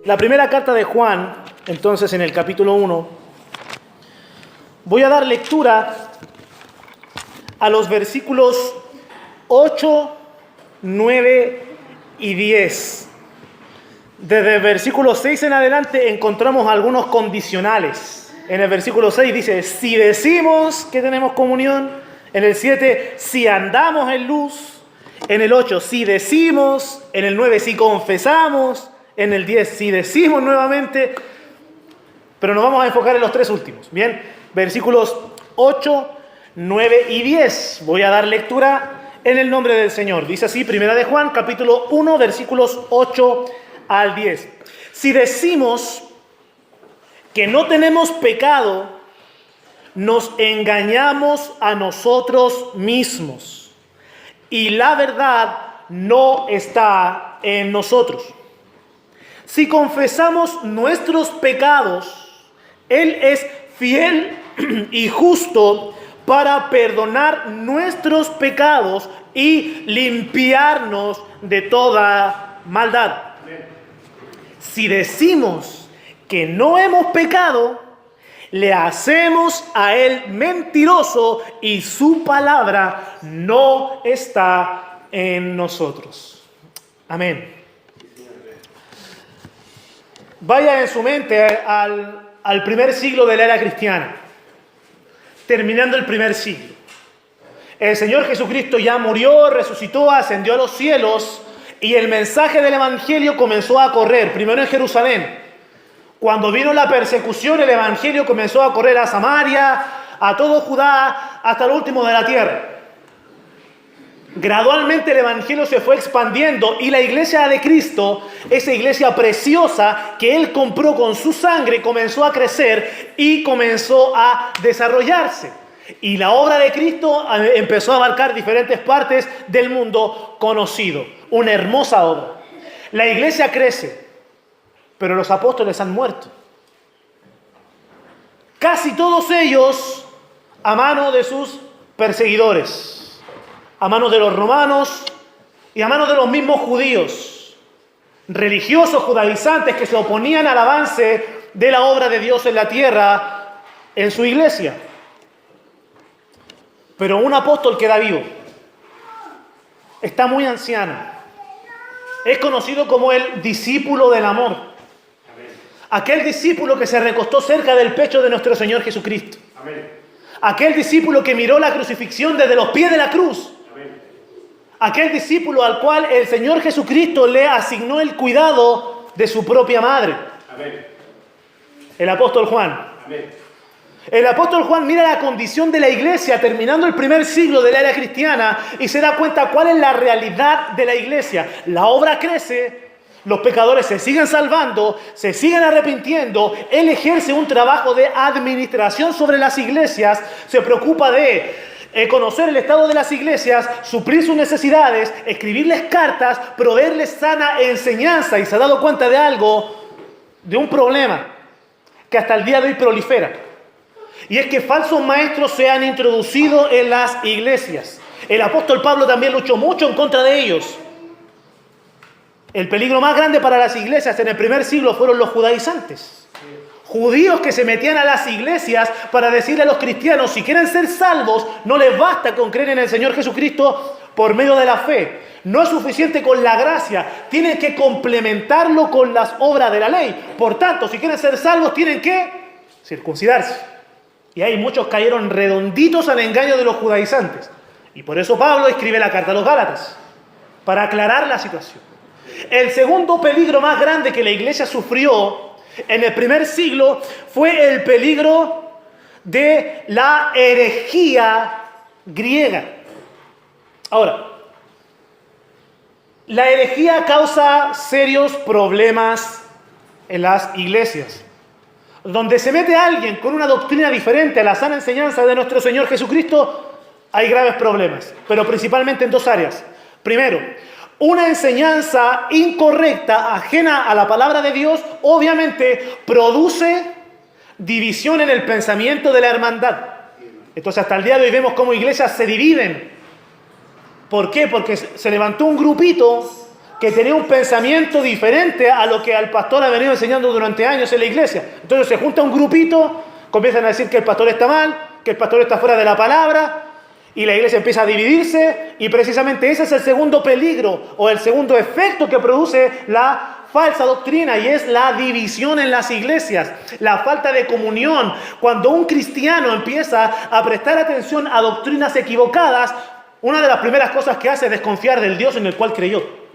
La primera carta de Juan, entonces en el capítulo 1, voy a dar lectura a los versículos 8, 9 y 10. Desde el versículo 6 en adelante encontramos algunos condicionales. En el versículo 6 dice, si decimos que tenemos comunión. En el 7, si andamos en luz. En el 8, si decimos. En el 9, si confesamos. En el 10, si decimos nuevamente. Pero nos vamos a enfocar en los tres últimos. Bien, versículos 8, 9 y 10. Voy a dar lectura en el nombre del Señor. Dice así, primera de Juan, capítulo 1, versículos 8 al 10. Si decimos que no tenemos pecado, nos engañamos a nosotros mismos y la verdad no está en nosotros. Si confesamos nuestros pecados, Él es fiel y justo para perdonar nuestros pecados y limpiarnos de toda maldad. Si decimos que no hemos pecado, le hacemos a Él mentiroso y su palabra no está en nosotros. Amén. Vaya en su mente al primer siglo de la era cristiana, terminando el primer siglo. El Señor Jesucristo ya murió, resucitó, ascendió a los cielos y el mensaje del Evangelio comenzó a correr, primero en Jerusalén. Cuando vino la persecución, el Evangelio comenzó a correr a Samaria, a todo Judá, hasta lo último de la tierra. Gradualmente el Evangelio se fue expandiendo y la iglesia de Cristo, esa iglesia preciosa que Él compró con su sangre, comenzó a crecer y comenzó a desarrollarse. Y la obra de Cristo empezó a abarcar diferentes partes del mundo conocido. Una hermosa obra. La iglesia crece, pero los apóstoles han muerto. Casi todos ellos a mano de sus perseguidores. A manos de los romanos y a manos de los mismos judíos, religiosos judaizantes que se oponían al avance de la obra de Dios en la tierra, en su iglesia. Pero un apóstol queda vivo, está muy anciano, es conocido como el discípulo del amor, aquel discípulo que se recostó cerca del pecho de nuestro Señor Jesucristo, aquel discípulo que miró la crucifixión desde los pies de la cruz, aquel discípulo al cual el Señor Jesucristo le asignó el cuidado de su propia madre. Amén. El apóstol Juan. Amén. El apóstol Juan mira la condición de la iglesia terminando el primer siglo de la era cristiana y se da cuenta cuál es la realidad de la iglesia. La obra crece, los pecadores se siguen salvando, se siguen arrepintiendo. Él ejerce un trabajo de administración sobre las iglesias, se preocupa de conocer el estado de las iglesias, suplir sus necesidades, escribirles cartas, proveerles sana enseñanza. Y se ha dado cuenta de algo, de un problema que hasta el día de hoy prolifera. Y es que falsos maestros se han introducido en las iglesias. El apóstol Pablo también luchó mucho en contra de ellos. El peligro más grande para las iglesias en el primer siglo fueron los judaizantes. Judíos que se metían a las iglesias para decirle a los cristianos, si quieren ser salvos, no les basta con creer en el Señor Jesucristo por medio de la fe. No es suficiente con la gracia, tienen que complementarlo con las obras de la ley. Por tanto, si quieren ser salvos, tienen que circuncidarse. Y ahí muchos cayeron redonditos al engaño de los judaizantes. Y por eso Pablo escribe la carta a los Gálatas, para aclarar la situación. El segundo peligro más grande que la iglesia sufrió en el primer siglo fue el peligro de la herejía griega. Ahora, la herejía causa serios problemas en las iglesias. Donde se mete alguien con una doctrina diferente a la sana enseñanza de nuestro Señor Jesucristo, hay graves problemas, pero principalmente en dos áreas. Primero, una enseñanza incorrecta, ajena a la palabra de Dios, obviamente produce división en el pensamiento de la hermandad. Entonces hasta el día de hoy vemos cómo iglesias se dividen. ¿Por qué? Porque se levantó un grupito que tenía un pensamiento diferente a lo que al pastor ha venido enseñando durante años en la iglesia. Entonces se junta un grupito, comienzan a decir que el pastor está mal, que el pastor está fuera de la palabra, y la iglesia empieza a dividirse, y precisamente ese es el segundo peligro, o el segundo efecto que produce la falsa doctrina, y es la división en las iglesias, la falta de comunión. Cuando un cristiano empieza a prestar atención a doctrinas equivocadas, una de las primeras cosas que hace es desconfiar del Dios en el cual creyó.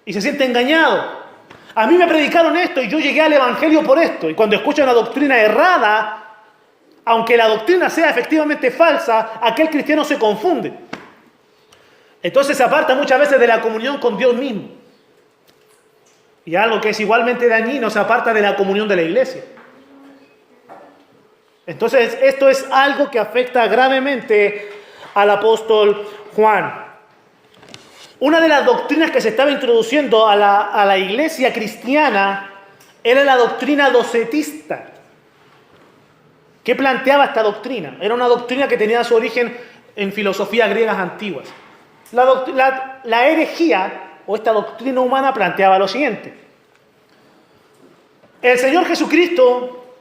Y se siente engañado. A mí me predicaron esto y yo llegué al evangelio por esto. Y cuando escucha una doctrina errada, aunque la doctrina sea efectivamente falsa, aquel cristiano se confunde. Entonces se aparta muchas veces de la comunión con Dios mismo. Y algo que es igualmente dañino, se aparta de la comunión de la iglesia. Entonces esto es algo que afecta gravemente al apóstol Juan. Una de las doctrinas que se estaba introduciendo a la iglesia cristiana era la doctrina docetista. ¿Qué planteaba esta doctrina? Era una doctrina que tenía su origen en filosofías griegas antiguas. La herejía, o esta doctrina humana, planteaba lo siguiente. El Señor Jesucristo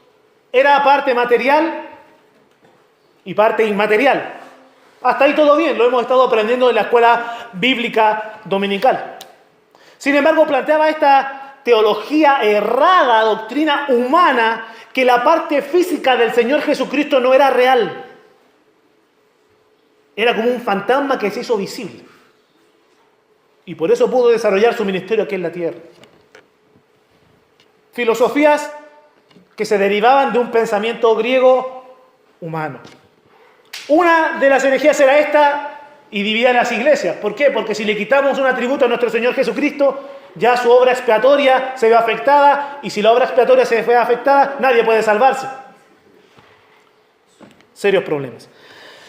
era parte material y parte inmaterial. Hasta ahí todo bien, lo hemos estado aprendiendo en la escuela bíblica dominical. Sin embargo, planteaba esta teología errada, doctrina humana, que la parte física del Señor Jesucristo no era real. Era como un fantasma que se hizo visible. Y por eso pudo desarrollar su ministerio aquí en la tierra. Filosofías que se derivaban de un pensamiento griego humano. Una de las herejías era esta, y dividía las iglesias. ¿Por qué? Porque si le quitamos un atributo a nuestro Señor Jesucristo, ya su obra expiatoria se ve afectada, y si la obra expiatoria se ve afectada, nadie puede salvarse. Serios problemas.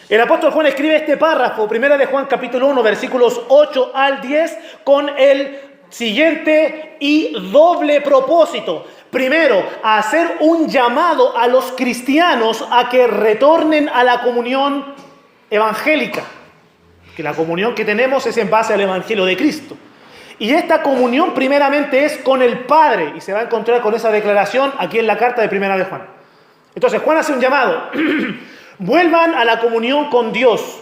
El apóstol Juan escribe este párrafo, 1 de Juan capítulo 1, versículos 8 al 10, con el siguiente y doble propósito. Primero, hacer un llamado a los cristianos a que retornen a la comunión evangélica. Que la comunión que tenemos es en base al evangelio de Cristo. Y esta comunión primeramente es con el Padre. Y se va a encontrar con esa declaración aquí en la carta de 1 de Juan. Entonces Juan hace un llamado. Vuelvan a la comunión con Dios.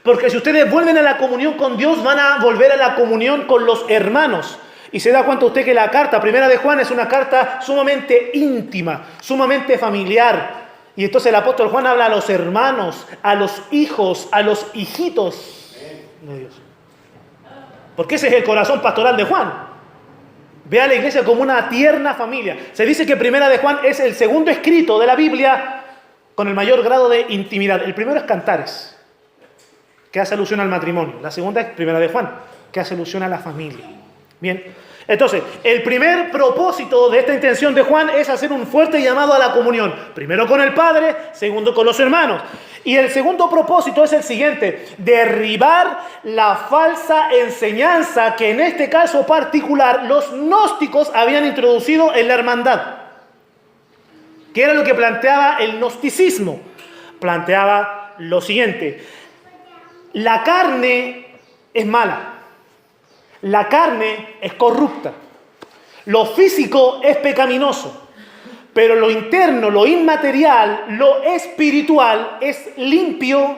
Porque si ustedes vuelven a la comunión con Dios, van a volver a la comunión con los hermanos. Y se da cuenta usted que la carta, 1 de Juan, es una carta sumamente íntima, sumamente familiar. Y entonces el apóstol Juan habla a los hermanos, a los hijos, a los hijitos de Dios. Porque ese es el corazón pastoral de Juan. Ve a la iglesia como una tierna familia. Se dice que 1 de Juan es el segundo escrito de la Biblia con el mayor grado de intimidad. El primero es Cantares, que hace alusión al matrimonio. La segunda es 1 de Juan, que hace alusión a la familia. Bien, entonces, el primer propósito de esta intención de Juan es hacer un fuerte llamado a la comunión. Primero con el Padre, segundo con los hermanos. Y el segundo propósito es el siguiente: derribar la falsa enseñanza que en este caso particular los gnósticos habían introducido en la hermandad. ¿Qué era lo que planteaba el gnosticismo? Planteaba lo siguiente: la carne es mala. La carne es corrupta. Lo físico es pecaminoso. Pero lo interno, lo inmaterial, lo espiritual es limpio,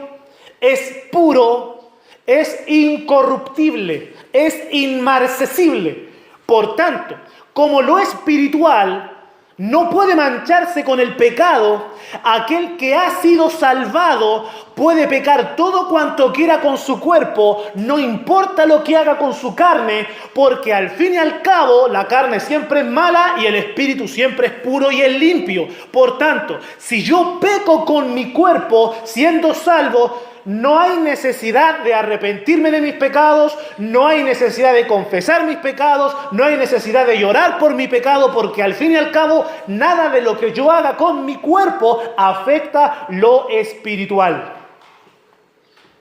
es puro, es incorruptible, es inmarcesible. Por tanto, como lo espiritual no puede mancharse con el pecado, aquel que ha sido salvado puede pecar todo cuanto quiera con su cuerpo, no importa lo que haga con su carne, porque al fin y al cabo la carne siempre es mala y el espíritu siempre es puro y es limpio. Por tanto, si yo peco con mi cuerpo siendo salvo, no hay necesidad de arrepentirme de mis pecados, no hay necesidad de confesar mis pecados, no hay necesidad de llorar por mi pecado, porque al fin y al cabo nada de lo que yo haga con mi cuerpo afecta lo espiritual.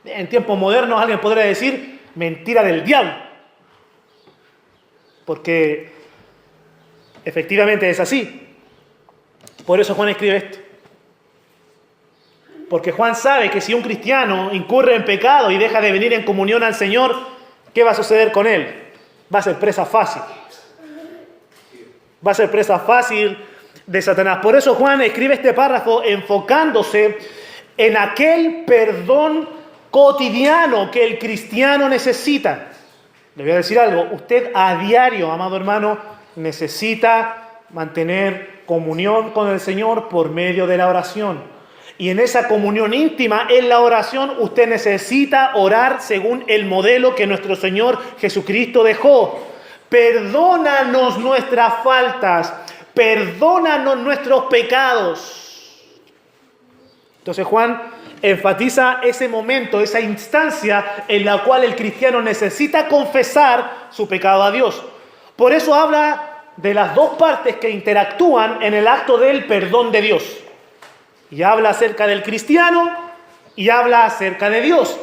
En tiempos modernos alguien podría decir mentira del diablo, porque efectivamente es así. Por eso Juan escribe esto. Porque Juan sabe que si un cristiano incurre en pecado y deja de venir en comunión al Señor, ¿qué ¿qué va a suceder con él? Va a ser presa fácil. Va a ser presa fácil de Satanás. Por eso Juan escribe este párrafo enfocándose en aquel perdón cotidiano que el cristiano necesita. Le voy a decir algo, usted a diario, amado hermano, necesita mantener comunión con el Señor por medio de la oración. Y en esa comunión íntima, en la oración, usted necesita orar según el modelo que nuestro Señor Jesucristo dejó. Perdónanos nuestras faltas, perdónanos nuestros pecados. Entonces Juan enfatiza ese momento, esa instancia en la cual el cristiano necesita confesar su pecado a Dios. Por eso habla de las dos partes que interactúan en el acto del perdón de Dios. Y habla acerca del cristiano y habla acerca de Dios.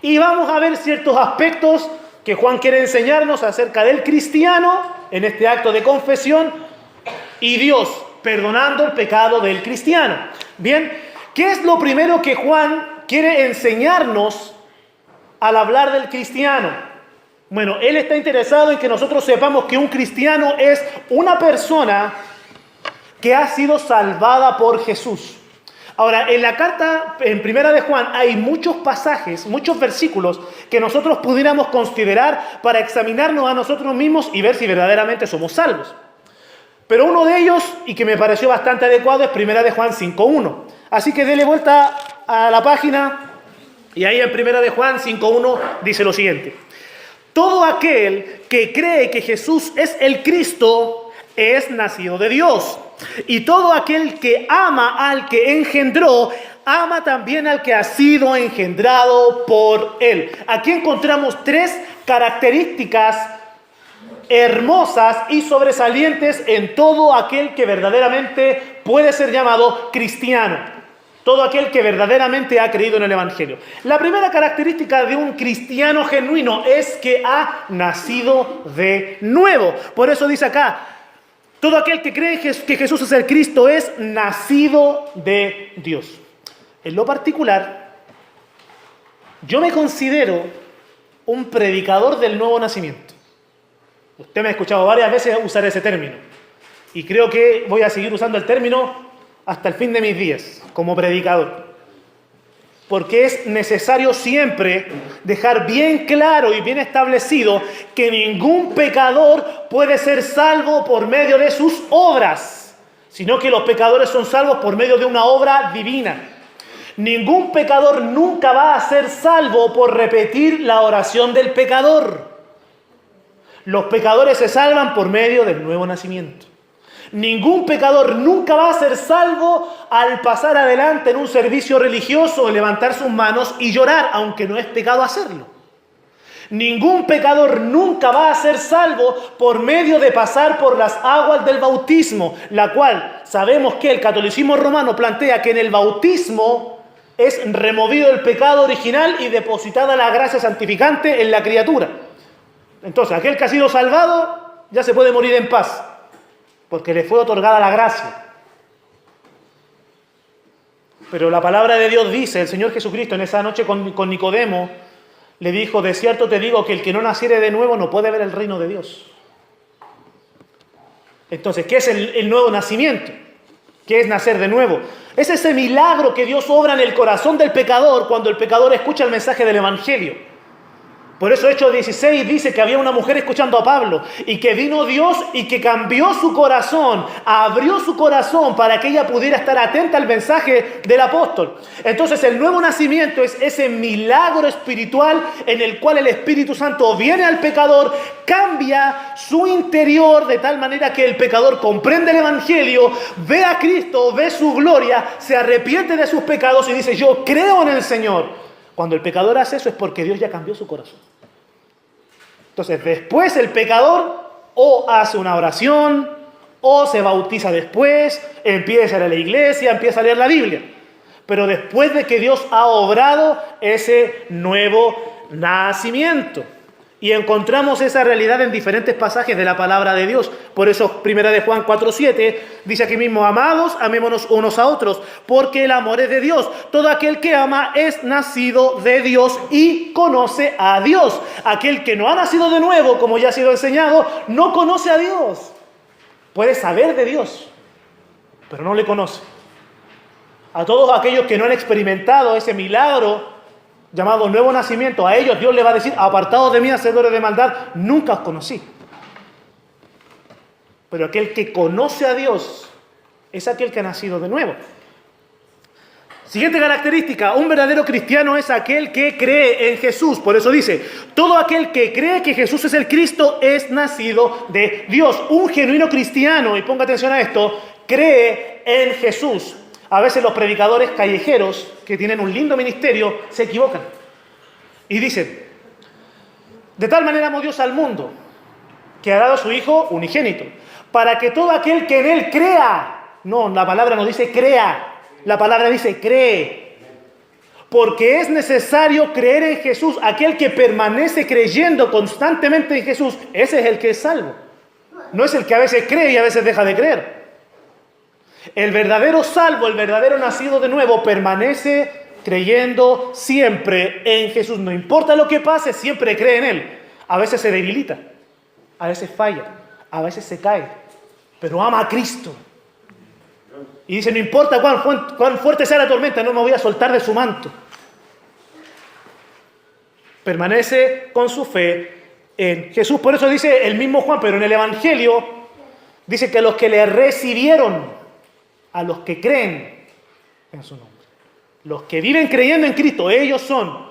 Y vamos a ver ciertos aspectos que Juan quiere enseñarnos acerca del cristiano en este acto de confesión y Dios perdonando el pecado del cristiano. Bien, ¿qué es lo primero que Juan quiere enseñarnos al hablar del cristiano? Bueno, él está interesado en que nosotros sepamos que un cristiano es una persona que ha sido salvada por Jesús. Ahora, en la carta, en Primera de Juan, hay muchos pasajes, muchos versículos que nosotros pudiéramos considerar para examinarnos a nosotros mismos y ver si verdaderamente somos salvos. Pero uno de ellos, y que me pareció bastante adecuado, es Primera de Juan 5.1. Así que dele vuelta a la página y ahí en Primera de Juan 5.1 dice lo siguiente. Todo aquel que cree que Jesús es el Cristo es nacido de Dios. Y todo aquel que ama al que engendró, ama también al que ha sido engendrado por él. Aquí encontramos tres características hermosas y sobresalientes en todo aquel que verdaderamente puede ser llamado cristiano. Todo aquel que verdaderamente ha creído en el Evangelio. La primera característica de un cristiano genuino es que ha nacido de nuevo. Por eso dice acá, todo aquel que cree que Jesús es el Cristo es nacido de Dios. En lo particular, yo me considero un predicador del nuevo nacimiento. Usted me ha escuchado varias veces usar ese término. Y creo que voy a seguir usando el término hasta el fin de mis días, como predicador. Porque es necesario siempre dejar bien claro y bien establecido que ningún pecador puede ser salvo por medio de sus obras, sino que los pecadores son salvos por medio de una obra divina. Ningún pecador nunca va a ser salvo por repetir la oración del pecador. Los pecadores se salvan por medio del nuevo nacimiento. Ningún pecador nunca va a ser salvo al pasar adelante en un servicio religioso, levantar sus manos y llorar, aunque no es pecado hacerlo. Ningún pecador nunca va a ser salvo por medio de pasar por las aguas del bautismo, la cual sabemos que el catolicismo romano plantea que en el bautismo es removido el pecado original y depositada la gracia santificante en la criatura. Entonces, aquel que ha sido salvado ya se puede morir en paz, porque le fue otorgada la gracia. Pero la palabra de Dios dice, el Señor Jesucristo en esa noche con Nicodemo, le dijo, de cierto te digo que el que no naciere de nuevo no puede ver el reino de Dios. Entonces, ¿qué es el nuevo nacimiento? ¿Qué es nacer de nuevo? Es ese milagro que Dios obra en el corazón del pecador cuando el pecador escucha el mensaje del Evangelio. Por eso Hechos 16 dice que había una mujer escuchando a Pablo y que vino Dios y que cambió su corazón, abrió su corazón para que ella pudiera estar atenta al mensaje del apóstol. Entonces el nuevo nacimiento es ese milagro espiritual en el cual el Espíritu Santo viene al pecador, cambia su interior de tal manera que el pecador comprende el Evangelio, ve a Cristo, ve su gloria, se arrepiente de sus pecados y dice, yo creo en el Señor. Cuando el pecador hace eso es porque Dios ya cambió su corazón. Entonces, después el pecador o hace una oración, o se bautiza después, empieza a ir a la iglesia, empieza a leer la Biblia. Pero después de que Dios ha obrado ese nuevo nacimiento. Y encontramos esa realidad en diferentes pasajes de la palabra de Dios. Por eso, 1 de Juan 4:7 dice aquí mismo: amados, amémonos unos a otros, porque el amor es de Dios. Todo aquel que ama es nacido de Dios y conoce a Dios. Aquel que no ha nacido de nuevo, como ya ha sido enseñado, no conoce a Dios. Puede saber de Dios, pero no le conoce. A todos aquellos que no han experimentado ese milagro llamado nuevo nacimiento, a ellos Dios le va a decir: apartados de mí, hacedores de maldad, nunca os conocí. Pero aquel que conoce a Dios es aquel que ha nacido de nuevo. Siguiente característica: un verdadero cristiano es aquel que cree en Jesús. Por eso dice: todo aquel que cree que Jesús es el Cristo es nacido de Dios. Un genuino cristiano, y ponga atención a esto, cree en Jesús. A veces los predicadores callejeros, que tienen un lindo ministerio, se equivocan. Y dicen: de tal manera amó Dios al mundo, que ha dado a su Hijo unigénito, para que todo aquel que en Él crea. No, la palabra no dice crea, la palabra dice cree. Porque es necesario creer en Jesús. Aquel que permanece creyendo constantemente en Jesús, ese es el que es salvo. No es el que a veces cree y a veces deja de creer. El verdadero salvo, el verdadero nacido de nuevo, permanece creyendo siempre en Jesús. No importa lo que pase, siempre cree en Él. A veces se debilita, a veces falla, a veces se cae, pero ama a Cristo. Y dice: no importa cuán fuerte sea la tormenta, no me voy a soltar de su manto. Permanece con su fe en Jesús. Por eso dice el mismo Juan, pero en el Evangelio, dice que los que le recibieron, a los que creen en su nombre, los que viven creyendo en Cristo, ellos son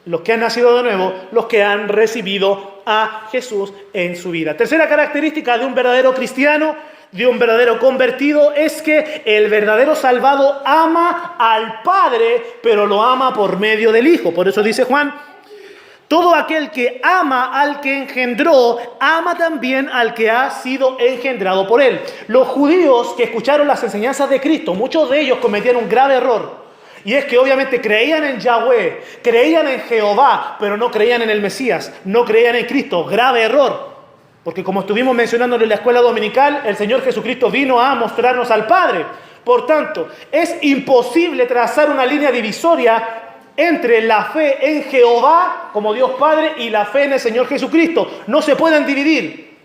los que han nacido de nuevo, los que han recibido a Jesús en su vida. Tercera característica de un verdadero cristiano, de un verdadero convertido, es que el verdadero salvado ama al Padre, pero lo ama por medio del Hijo. Por eso dice Juan: todo aquel que ama al que engendró, ama también al que ha sido engendrado por él. Los judíos que escucharon las enseñanzas de Cristo, muchos de ellos cometían un grave error. Y es que obviamente creían en Yahweh, creían en Jehová, pero no creían en el Mesías, no creían en Cristo. Grave error. Porque como estuvimos mencionando en la escuela dominical, el Señor Jesucristo vino a mostrarnos al Padre. Por tanto, es imposible trazar una línea divisoria entre la fe en Jehová como Dios Padre y la fe en el Señor Jesucristo. No se pueden dividir,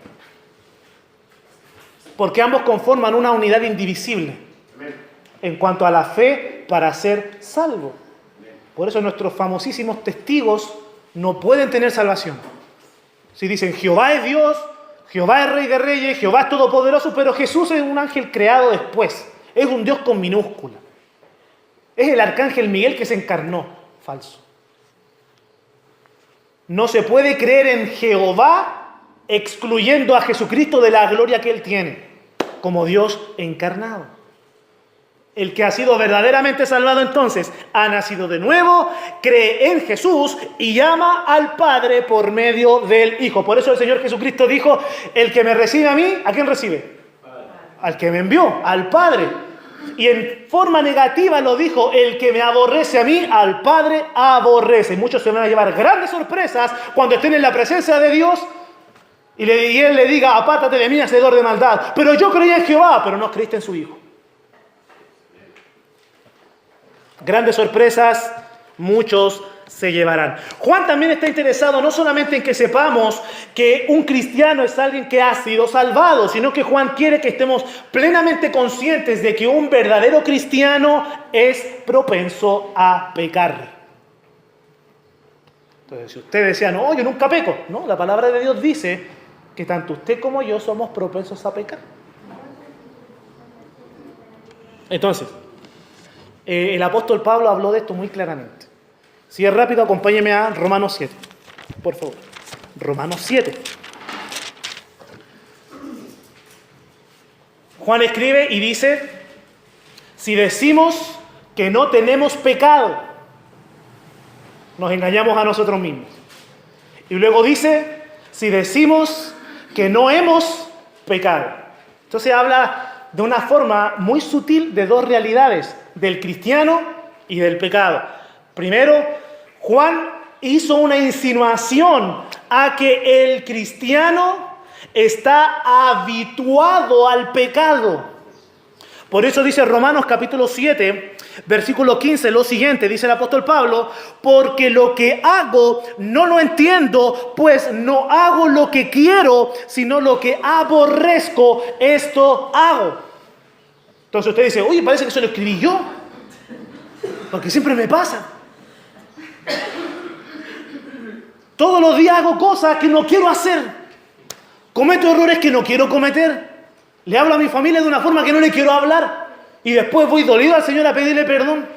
porque ambos conforman una unidad indivisible en cuanto a la fe para ser salvo. Por eso nuestros famosísimos testigos no pueden tener salvación. Si dicen: Jehová es Dios, Jehová es Rey de Reyes, Jehová es Todopoderoso, pero Jesús es un ángel creado después, es un Dios con minúscula, es el arcángel Miguel que se encarnó. Falso. No se puede creer en Jehová excluyendo a Jesucristo de la gloria que Él tiene, como Dios encarnado. El que ha sido verdaderamente salvado entonces ha nacido de nuevo, cree en Jesús y llama al Padre por medio del Hijo. Por eso el Señor Jesucristo dijo: el que me recibe a mí, ¿a quién recibe? Al que me envió, al Padre. Y en forma negativa lo dijo: el que me aborrece a mí, al Padre aborrece. Muchos se van a llevar grandes sorpresas cuando estén en la presencia de Dios y Él le diga: apártate de mí, hacedor de maldad. Pero yo creí en Jehová, pero no creíste en su Hijo. Grandes sorpresas, muchos se llevarán. Juan también está interesado no solamente en que sepamos que un cristiano es alguien que ha sido salvado, sino que Juan quiere que estemos plenamente conscientes de que un verdadero cristiano es propenso a pecar. Entonces, si usted decía: no, yo nunca peco, no, la palabra de Dios dice que tanto usted como yo somos propensos a pecar. Entonces, el apóstol Pablo habló de esto muy claramente. Si es rápido, acompáñeme a Romanos 7, por favor. Romanos 7. Juan escribe y dice: si decimos que no tenemos pecado, nos engañamos a nosotros mismos. Y luego dice: si decimos que no hemos pecado. Entonces habla de una forma muy sutil de dos realidades, del cristiano y del pecado. Primero, Juan hizo una insinuación a que el cristiano está habituado al pecado. Por eso dice Romanos capítulo 7, versículo 15, lo siguiente, dice el apóstol Pablo: porque lo que hago no lo entiendo, pues no hago lo que quiero, sino lo que aborrezco, esto hago. Entonces usted dice: oye, parece que eso lo escribí yo, porque siempre me pasa. Todos los días hago cosas que no quiero hacer. Cometo errores que no quiero cometer. Le hablo a mi familia de una forma que no le quiero hablar. Y después voy dolido al Señor a pedirle perdón.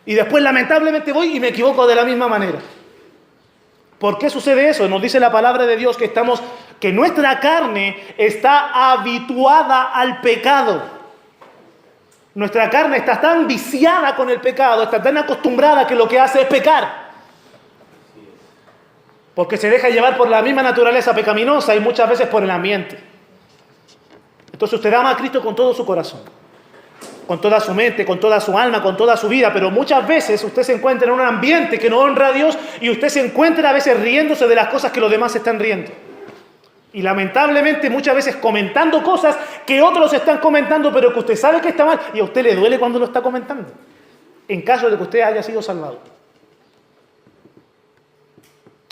Y después lamentablemente voy y me equivoco de la misma manera. ¿Por qué sucede eso? Nos dice la palabra de Dios que nuestra carne está habituada al pecado. Nuestra carne está tan viciada con el pecado, está tan acostumbrada que lo que hace es pecar. Porque se deja llevar por la misma naturaleza pecaminosa y muchas veces por el ambiente. Entonces usted ama a Cristo con todo su corazón, con toda su mente, con toda su alma, con toda su vida, pero muchas veces usted se encuentra en un ambiente que no honra a Dios y usted se encuentra a veces riéndose de las cosas que los demás están riendo. Y lamentablemente muchas veces comentando cosas que otros están comentando, pero que usted sabe que está mal y a usted le duele cuando lo está comentando, en caso de que usted haya sido salvado.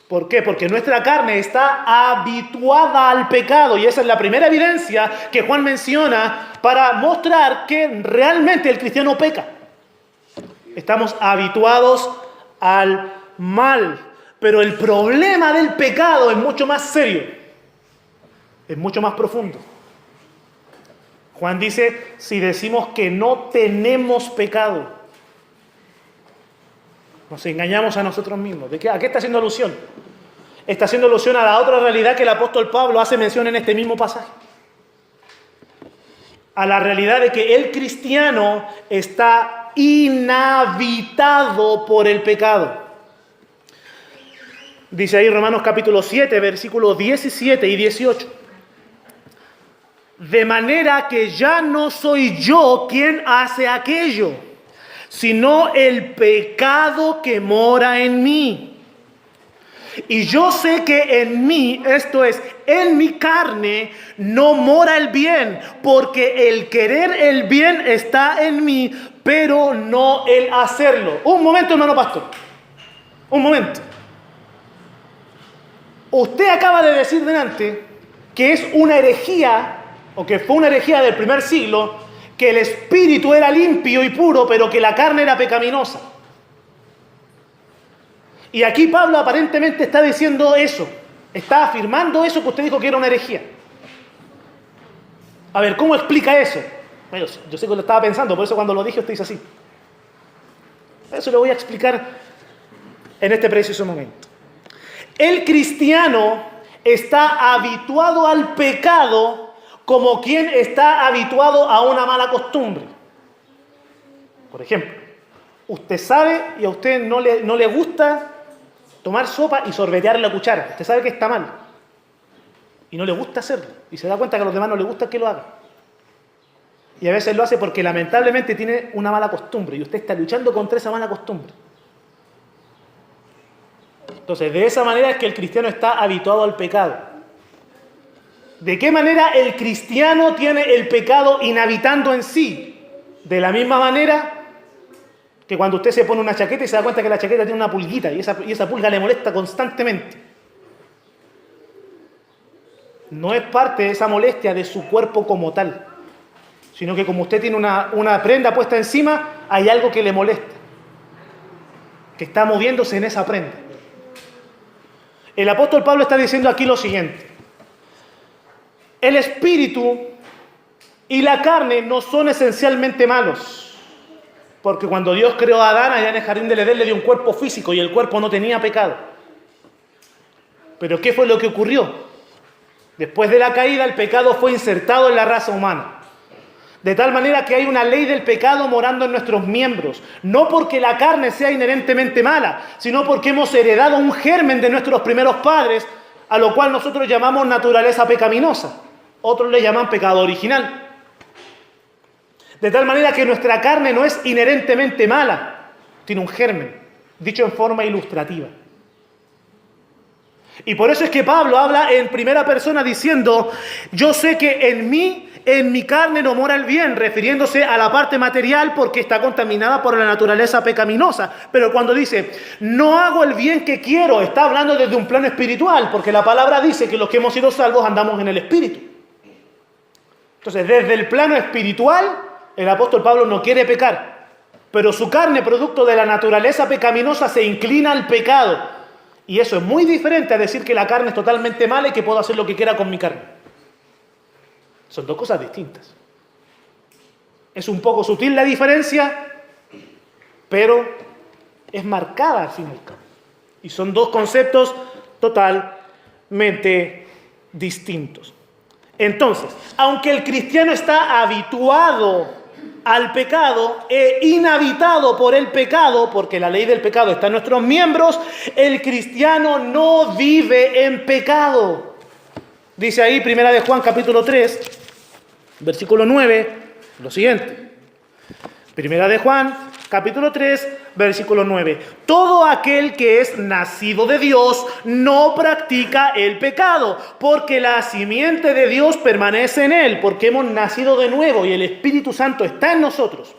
¿Por qué? Porque nuestra carne está habituada al pecado y esa es la primera evidencia que Juan menciona para mostrar que realmente el cristiano peca. Estamos habituados al mal, pero el problema del pecado es mucho más serio, es mucho más profundo. Juan dice: si decimos que no tenemos pecado, nos engañamos a nosotros mismos. ¿A qué está haciendo alusión? Está haciendo alusión a la otra realidad que el apóstol Pablo hace mención en este mismo pasaje. A la realidad de que el cristiano está inhabitado por el pecado. Dice ahí Romanos capítulo 7, versículos 17 y 18. De manera que ya no soy yo quien hace aquello, sino el pecado que mora en mí. Y yo sé que en mí, esto es, en mi carne, no mora el bien, porque el querer el bien está en mí, pero no el hacerlo. Un momento, hermano pastor. Un momento. Usted acaba de decir delante que es una herejía, o que fue una herejía del primer siglo, que el espíritu era limpio y puro, pero que la carne era pecaminosa. Y aquí Pablo aparentemente está diciendo eso, está afirmando eso que usted dijo que era una herejía. A ver, ¿cómo explica eso? Bueno, yo sé que lo estaba pensando, por eso cuando lo dije usted dice así. Eso lo voy a explicar en este preciso momento. El cristiano está habituado al pecado como quien está habituado a una mala costumbre. Por ejemplo, usted sabe y a usted no le gusta tomar sopa y sorbetear la cuchara. Usted sabe que está mal y no le gusta hacerlo. Y se da cuenta que a los demás no les gusta que lo haga. Y a veces lo hace porque lamentablemente tiene una mala costumbre y usted está luchando contra esa mala costumbre. Entonces, de esa manera es que el cristiano está habituado al pecado. ¿De qué manera el cristiano tiene el pecado inhabitando en sí? De la misma manera que cuando usted se pone una chaqueta y se da cuenta que la chaqueta tiene una pulguita y esa pulga le molesta constantemente. No es parte de esa molestia de su cuerpo como tal, sino que como usted tiene una prenda puesta encima, hay algo que le molesta, que está moviéndose en esa prenda. El apóstol Pablo está diciendo aquí lo siguiente: el espíritu y la carne no son esencialmente malos. Porque cuando Dios creó a Adán, allá en el jardín del Edén le dio un cuerpo físico y el cuerpo no tenía pecado. Pero ¿qué fue lo que ocurrió? Después de la caída, el pecado fue insertado en la raza humana. De tal manera que hay una ley del pecado morando en nuestros miembros. No porque la carne sea inherentemente mala, sino porque hemos heredado un germen de nuestros primeros padres, a lo cual nosotros llamamos naturaleza pecaminosa. Otros le llaman pecado original. De tal manera que nuestra carne no es inherentemente mala, tiene un germen, dicho en forma ilustrativa. Y por eso es que Pablo habla en primera persona diciendo, yo sé que en mi carne no mora el bien, refiriéndose a la parte material porque está contaminada por la naturaleza pecaminosa. Pero cuando dice, no hago el bien que quiero, está hablando desde un plano espiritual, porque la palabra dice que los que hemos sido salvos andamos en el Espíritu. Entonces, desde el plano espiritual, el apóstol Pablo no quiere pecar, pero su carne, producto de la naturaleza pecaminosa, se inclina al pecado. Y eso es muy diferente a decir que la carne es totalmente mala y que puedo hacer lo que quiera con mi carne. Son dos cosas distintas. Es un poco sutil la diferencia, pero es marcada al fin y al cabo. Y son dos conceptos totalmente distintos. Entonces, aunque el cristiano está habituado al pecado e inhabitado por el pecado, porque la ley del pecado está en nuestros miembros, el cristiano no vive en pecado. Dice ahí, 1 de Juan, capítulo 3, versículo 9, lo siguiente. 1 de Juan, capítulo 3, versículo 9. Todo aquel que es nacido de Dios no practica el pecado, porque la simiente de Dios permanece en él, porque hemos nacido de nuevo y el Espíritu Santo está en nosotros.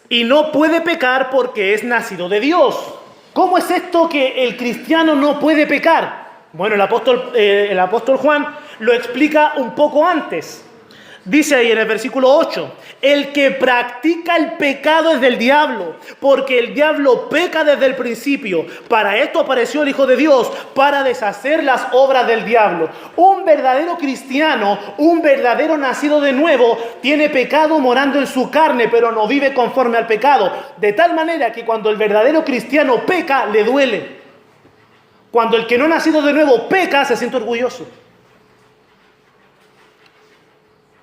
Y no puede pecar porque es nacido de Dios. ¿Cómo es esto que el cristiano no puede pecar? Bueno, el apóstol Juan lo explica un poco antes. Dice ahí en el versículo 8, el que practica el pecado es del diablo, porque el diablo peca desde el principio. Para esto apareció el Hijo de Dios, para deshacer las obras del diablo. Un verdadero cristiano, un verdadero nacido de nuevo, tiene pecado morando en su carne, pero no vive conforme al pecado. De tal manera que cuando el verdadero cristiano peca, le duele. Cuando el que no ha nacido de nuevo peca, se siente orgulloso.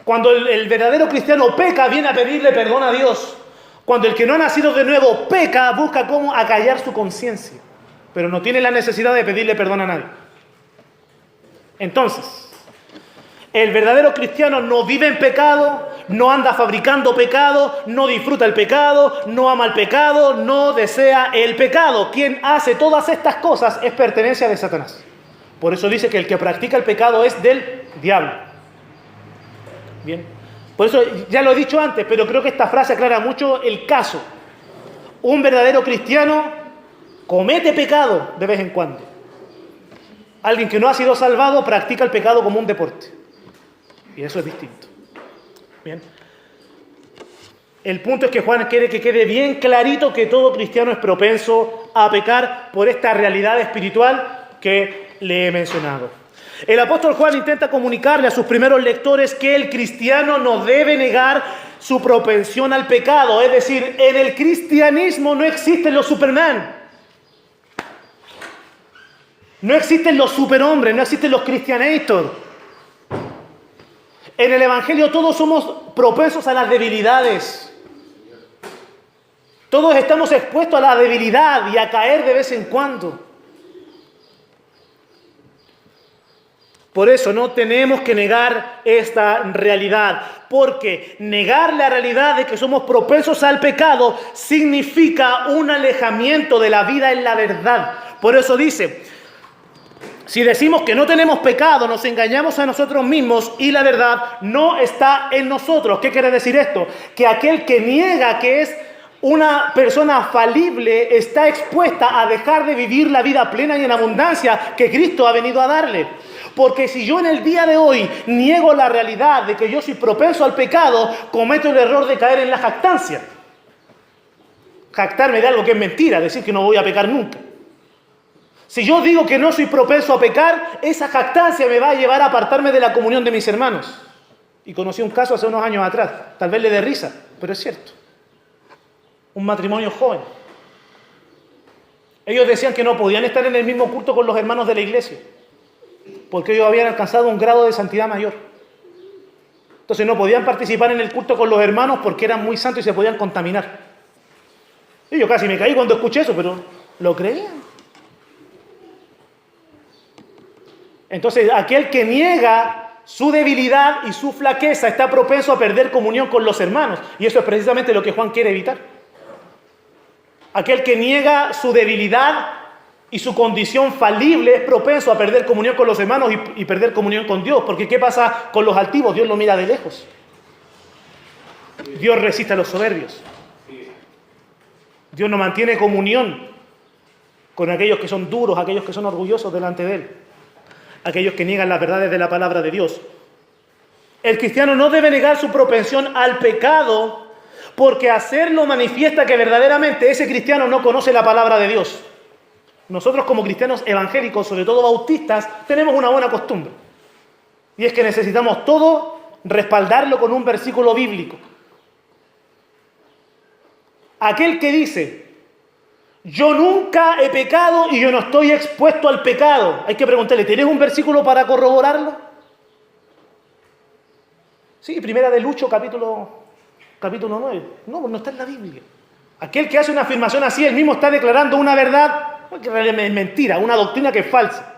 Cuando el verdadero cristiano peca, viene a pedirle perdón a Dios. Cuando el que no ha nacido de nuevo peca, busca cómo acallar su conciencia, pero no tiene la necesidad de pedirle perdón a nadie. Entonces, el verdadero cristiano no vive en pecado, no anda fabricando pecado, no disfruta el pecado, no ama el pecado, no desea el pecado. Quien hace todas estas cosas es pertenencia de Satanás. Por eso dice que el que practica el pecado es del diablo. Bien. Por eso ya lo he dicho antes, pero creo que esta frase aclara mucho el caso. Un verdadero cristiano comete pecado de vez en cuando. Alguien que no ha sido salvado practica el pecado como un deporte. Y eso es distinto. Bien. El punto es que Juan quiere que quede bien clarito que todo cristiano es propenso a pecar por esta realidad espiritual que le he mencionado. El apóstol Juan intenta comunicarle a sus primeros lectores que el cristiano no debe negar su propensión al pecado. Es decir, en el cristianismo no existen los Superman. No existen los superhombres, no existen los Christianator. En el Evangelio todos somos propensos a las debilidades. Todos estamos expuestos a la debilidad y a caer de vez en cuando. Por eso no tenemos que negar esta realidad, porque negar la realidad de que somos propensos al pecado significa un alejamiento de la vida en la verdad. Por eso dice, si decimos que no tenemos pecado, nos engañamos a nosotros mismos y la verdad no está en nosotros. ¿Qué quiere decir esto? Que aquel que niega que es una persona falible está expuesta a dejar de vivir la vida plena y en abundancia que Cristo ha venido a darle. Porque si yo en el día de hoy niego la realidad de que yo soy propenso al pecado, cometo el error de caer en la jactancia. Jactarme de algo que es mentira, decir que no voy a pecar nunca. Si yo digo que no soy propenso a pecar, esa jactancia me va a llevar a apartarme de la comunión de mis hermanos. Y conocí un caso hace unos años atrás, tal vez le dé risa, pero es cierto. Un matrimonio joven. Ellos decían que no podían estar en el mismo culto con los hermanos de la iglesia, porque ellos habían alcanzado un grado de santidad mayor. Entonces no podían participar en el culto con los hermanos porque eran muy santos y se podían contaminar. Y yo casi me caí cuando escuché eso, pero lo creían. Entonces aquel que niega su debilidad y su flaqueza está propenso a perder comunión con los hermanos. Y eso es precisamente lo que Juan quiere evitar. Aquel que niega su debilidad y su condición falible es propenso a perder comunión con los hermanos y perder comunión con Dios. Porque ¿qué pasa con los altivos? Dios lo mira de lejos. Dios resiste a los soberbios. Dios no mantiene comunión con aquellos que son duros, aquellos que son orgullosos delante de Él, aquellos que niegan las verdades de la palabra de Dios. El cristiano no debe negar su propensión al pecado, porque hacerlo manifiesta que verdaderamente ese cristiano no conoce la palabra de Dios. Nosotros como cristianos evangélicos, sobre todo bautistas, tenemos una buena costumbre. Y es que necesitamos todo respaldarlo con un versículo bíblico. Aquel que dice, yo nunca he pecado y yo no estoy expuesto al pecado. Hay que preguntarle, ¿tienes un versículo para corroborarlo? Sí, Primera de Lucho, capítulo 9. No está en la Biblia. Aquel que hace una afirmación así, él mismo está declarando una verdad que realmente es mentira, una doctrina que es falsa.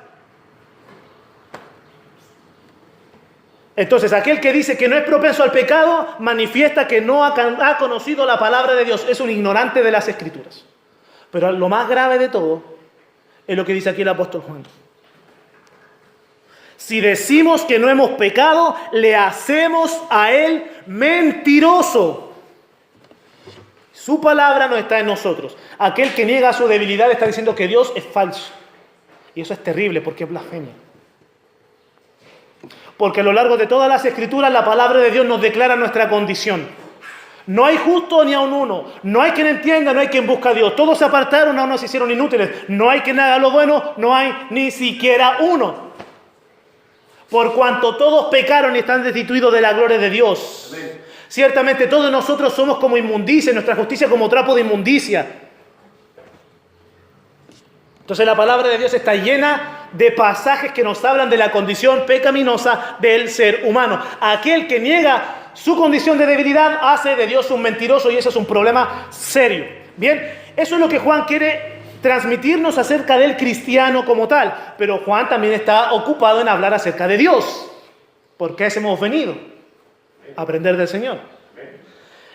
Entonces, aquel que dice que no es propenso al pecado, manifiesta que no ha conocido la palabra de Dios. Es un ignorante de las Escrituras. Pero lo más grave de todo es lo que dice aquí el apóstol Juan. Si decimos que no hemos pecado, le hacemos a Él mentiroso. Su palabra no está en nosotros. Aquel que niega su debilidad está diciendo que Dios es falso. Y eso es terrible porque es blasfemia. Porque a lo largo de todas las Escrituras la palabra de Dios nos declara nuestra condición. No hay justo ni aun uno. No hay quien entienda, no hay quien busque a Dios. Todos se apartaron, a unos se hicieron inútiles. No hay quien haga lo bueno, no hay ni siquiera uno. Por cuanto todos pecaron y están destituidos de la gloria de Dios. Amén. Ciertamente todos nosotros somos como inmundicia, nuestra justicia como trapo de inmundicia. Entonces la palabra de Dios está llena de pasajes que nos hablan de la condición pecaminosa del ser humano. Aquel que niega su condición de debilidad hace de Dios un mentiroso y eso es un problema serio. Bien, eso es lo que Juan quiere transmitirnos acerca del cristiano como tal. Pero Juan también está ocupado en hablar acerca de Dios. Porque a eso hemos venido, a aprender del Señor.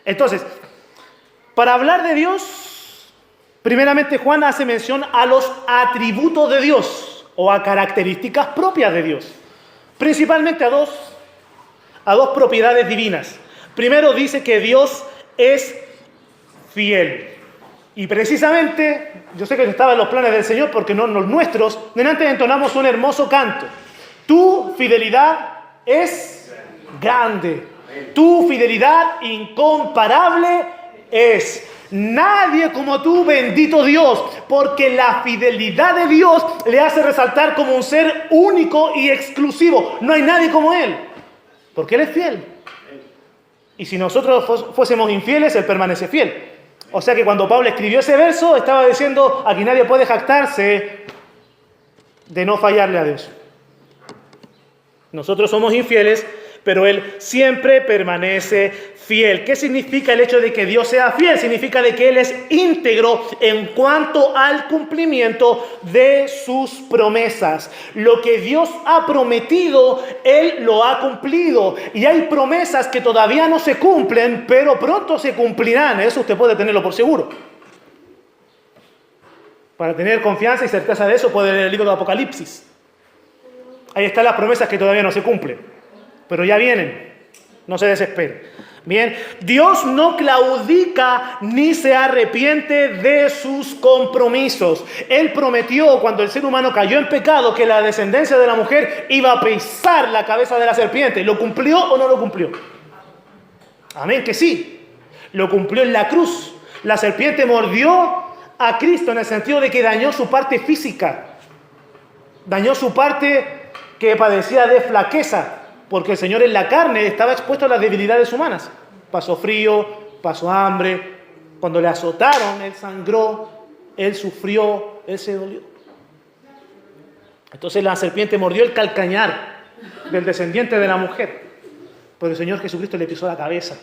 Entonces, para hablar de Dios, primeramente Juan hace mención a los atributos de Dios o a características propias de Dios. Principalmente a dos propiedades divinas. Primero dice que Dios es fiel. Y precisamente, yo sé que estaba en los planes del Señor porque no en los nuestros, delante entonamos un hermoso canto. Tu fidelidad es grande. Tu fidelidad incomparable es. Nadie como tú, bendito Dios, porque la fidelidad de Dios le hace resaltar como un ser único y exclusivo. No hay nadie como Él, porque Él es fiel. Y si nosotros fuésemos infieles, Él permanece fiel. O sea que cuando Pablo escribió ese verso, estaba diciendo, aquí nadie puede jactarse de no fallarle a Dios. Nosotros somos infieles, pero Él siempre permanece fiel. ¿Qué significa el hecho de que Dios sea fiel? Significa de que Él es íntegro en cuanto al cumplimiento de sus promesas. Lo que Dios ha prometido, Él lo ha cumplido. Y hay promesas que todavía no se cumplen, pero pronto se cumplirán. Eso usted puede tenerlo por seguro. Para tener confianza y certeza de eso, puede leer el libro de Apocalipsis. Ahí están las promesas que todavía no se cumplen, pero ya vienen. No se desesperen. Bien, Dios no claudica ni se arrepiente de sus compromisos. Él prometió cuando el ser humano cayó en pecado que la descendencia de la mujer iba a pisar la cabeza de la serpiente. ¿Lo cumplió o no lo cumplió? Amén, que sí. Lo cumplió en la cruz. La serpiente mordió a Cristo en el sentido de que dañó su parte física. Dañó su parte que padecía de flaqueza. Porque el Señor en la carne estaba expuesto a las debilidades humanas. Pasó frío, pasó hambre. Cuando le azotaron, Él sangró, Él sufrió, Él se dolió. Entonces la serpiente mordió el calcañar del descendiente de la mujer. Pero el Señor Jesucristo le pisó la cabeza.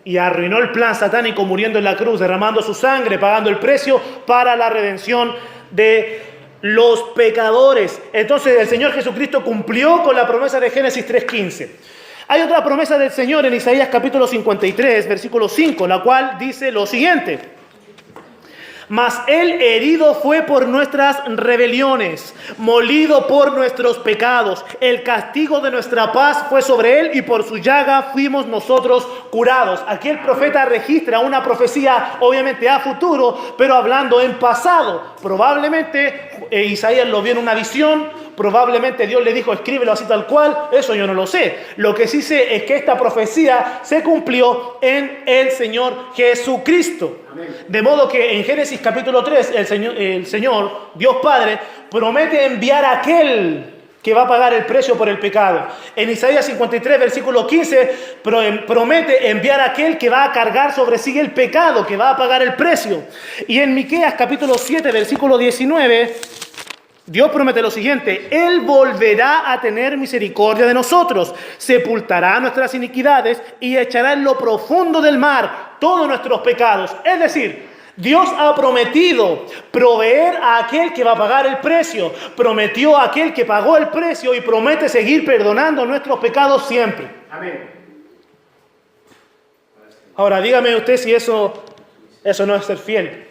Y arruinó el plan satánico muriendo en la cruz, derramando su sangre, pagando el precio para la redención de los pecadores. Entonces el Señor Jesucristo cumplió con la promesa de Génesis 3:15. Hay otra promesa del Señor en Isaías capítulo 53, versículo 5, la cual dice lo siguiente: Mas Él herido fue por nuestras rebeliones, molido por nuestros pecados. El castigo de nuestra paz fue sobre Él y por su llaga fuimos nosotros curados. Aquí el profeta registra una profecía obviamente a futuro, pero hablando en pasado. Probablemente Isaías lo vio en una visión, probablemente Dios le dijo escríbelo así tal cual, eso yo no lo sé. Lo que sí sé es que esta profecía se cumplió en el Señor Jesucristo. De modo que en Génesis capítulo 3 el Señor, Dios Padre, promete enviar a aquel que va a pagar el precio por el pecado. En Isaías 53, versículo 15, promete enviar a aquel que va a cargar sobre sí el pecado, que va a pagar el precio. Y en Miqueas capítulo 7, versículo 19, Dios promete lo siguiente: Él volverá a tener misericordia de nosotros, sepultará nuestras iniquidades y echará en lo profundo del mar todos nuestros pecados. Es decir, Dios ha prometido proveer a aquel que va a pagar el precio, prometió a aquel que pagó el precio y promete seguir perdonando nuestros pecados siempre. Amén. Ahora, dígame usted si eso no es ser fiel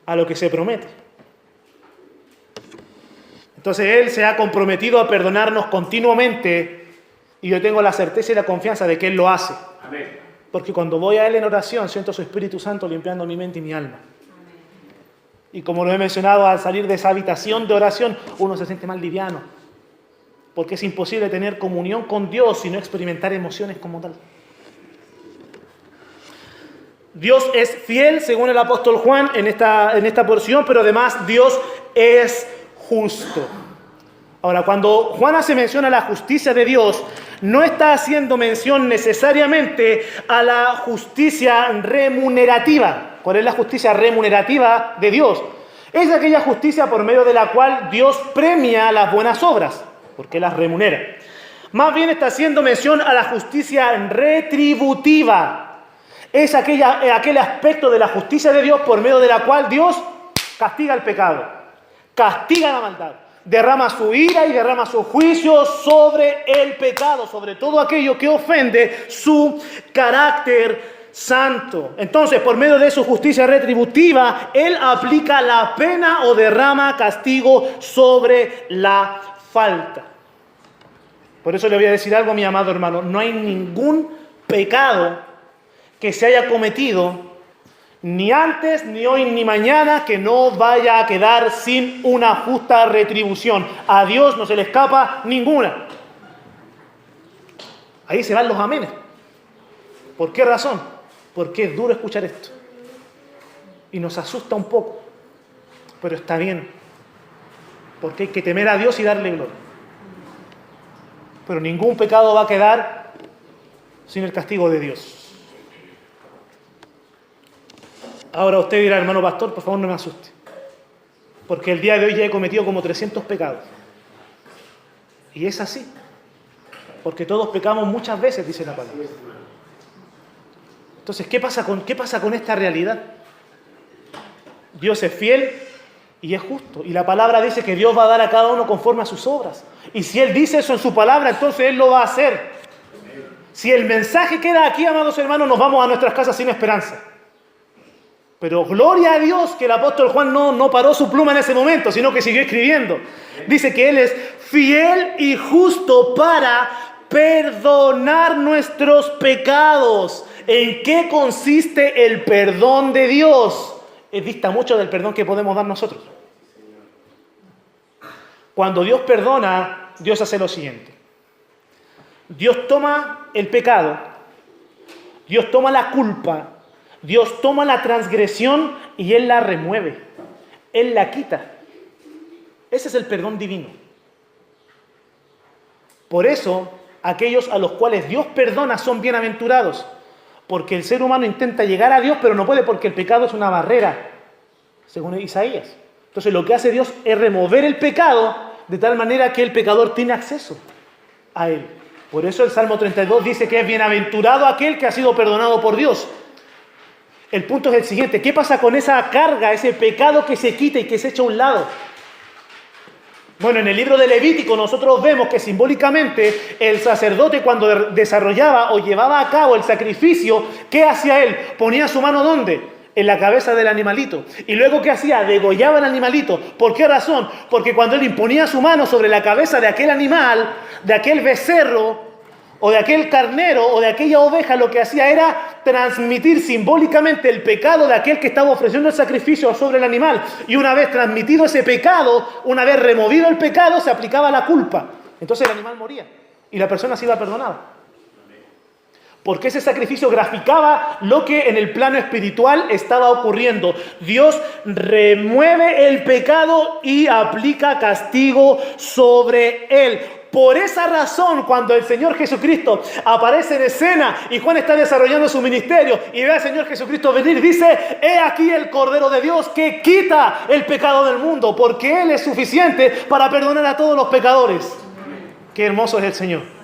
a lo que se promete. Entonces Él se ha comprometido a perdonarnos continuamente y yo tengo la certeza y la confianza de que Él lo hace. Amén. Porque cuando voy a Él en oración siento su Espíritu Santo limpiando mi mente y mi alma. Y como lo he mencionado, al salir de esa habitación de oración uno se siente más liviano. Porque es imposible tener comunión con Dios y no experimentar emociones como tal. Dios es fiel, según el apóstol Juan, en esta porción, pero además Dios es justo. Ahora, cuando Juan hace mención a la justicia de Dios, no está haciendo mención necesariamente a la justicia remunerativa. ¿Cuál es la justicia remunerativa de Dios? Es aquella justicia por medio de la cual Dios premia las buenas obras, porque las remunera. Más bien está haciendo mención a la justicia retributiva. Es aquel aspecto de la justicia de Dios por medio de la cual Dios castiga el pecado, castiga la maldad, derrama su ira y derrama su juicio sobre el pecado, sobre todo aquello que ofende su carácter santo. Entonces, por medio de su justicia retributiva, Él aplica la pena o derrama castigo sobre la falta. Por eso le voy a decir algo, mi amado hermano: no hay ningún pecado que se haya cometido, ni antes, ni hoy, ni mañana, que no vaya a quedar sin una justa retribución. A Dios no se le escapa ninguna. Ahí se van los amenes. ¿Por qué razón? Porque es duro escuchar esto. Y nos asusta un poco. Pero está bien. Porque hay que temer a Dios y darle gloria. Pero ningún pecado va a quedar sin el castigo de Dios. Ahora usted dirá: hermano pastor, por favor no me asuste, porque el día de hoy ya he cometido como 300 pecados. Y es así, porque todos pecamos muchas veces, dice la palabra. Entonces, ¿qué pasa con esta realidad? Dios es fiel y es justo, y la palabra dice que Dios va a dar a cada uno conforme a sus obras. Y si Él dice eso en su palabra, entonces Él lo va a hacer. Si el mensaje queda aquí, amados hermanos, nos vamos a nuestras casas sin esperanza. Pero gloria a Dios que el apóstol Juan no paró su pluma en ese momento, sino que siguió escribiendo. Dice que Él es fiel y justo para perdonar nuestros pecados. ¿En qué consiste el perdón de Dios? Dista mucho del perdón que podemos dar nosotros. Cuando Dios perdona, Dios hace lo siguiente. Dios toma el pecado, Dios toma la culpa, Dios toma la transgresión y Él la remueve. Él la quita. Ese es el perdón divino. Por eso, aquellos a los cuales Dios perdona son bienaventurados. Porque el ser humano intenta llegar a Dios, pero no puede porque el pecado es una barrera, según Isaías. Entonces lo que hace Dios es remover el pecado de tal manera que el pecador tiene acceso a Él. Por eso el Salmo 32 dice que es bienaventurado aquel que ha sido perdonado por Dios. El punto es el siguiente: ¿qué pasa con esa carga, ese pecado que se quita y que se echa a un lado? Bueno, en el libro de Levítico nosotros vemos que simbólicamente el sacerdote, cuando desarrollaba o llevaba a cabo el sacrificio, ¿qué hacía él? Ponía su mano ¿dónde? en la cabeza del animalito. Y luego, ¿qué hacía? Degollaba al animalito. ¿Por qué razón? Porque cuando él imponía su mano sobre la cabeza de aquel animal, de aquel becerro, o de aquel carnero, o de aquella oveja, lo que hacía era transmitir simbólicamente el pecado de aquel que estaba ofreciendo el sacrificio sobre el animal. Y una vez transmitido ese pecado, una vez removido el pecado, se aplicaba la culpa. Entonces el animal moría y la persona se iba perdonada. Porque ese sacrificio graficaba lo que en el plano espiritual estaba ocurriendo. Dios remueve el pecado y aplica castigo sobre él. Por esa razón, cuando el Señor Jesucristo aparece en escena y Juan está desarrollando su ministerio y ve al Señor Jesucristo venir, dice: he aquí el Cordero de Dios que quita el pecado del mundo, porque Él es suficiente para perdonar a todos los pecadores. Qué hermoso es el Señor.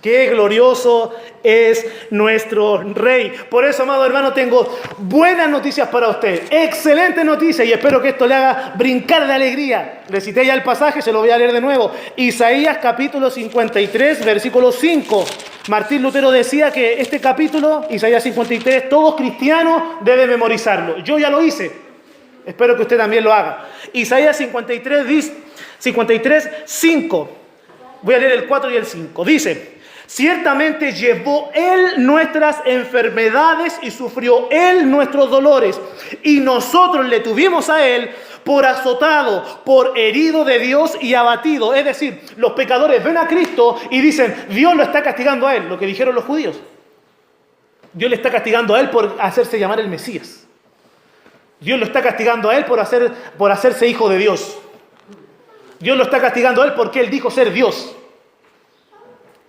Qué glorioso es nuestro Rey. Por eso, amado hermano, tengo buenas noticias para usted. Excelentes noticias, y espero que esto le haga brincar de alegría. Le cité ya el pasaje, se lo voy a leer de nuevo. Isaías capítulo 53, versículo 5. Martín Lutero decía que este capítulo, Isaías 53, todo cristiano debe memorizarlo. Yo ya lo hice. Espero que usted también lo haga. Isaías 53, 5. Voy a leer el 4 y el 5. Dice: ciertamente llevó Él nuestras enfermedades y sufrió Él nuestros dolores. Y nosotros le tuvimos a Él por azotado, por herido de Dios y abatido. Es decir, los pecadores ven a Cristo y dicen: Dios lo está castigando a Él. Lo que dijeron los judíos. Dios le está castigando a Él por hacerse llamar el Mesías. Dios lo está castigando a Él por hacerse hijo de Dios. Dios lo está castigando a Él porque Él dijo ser Dios.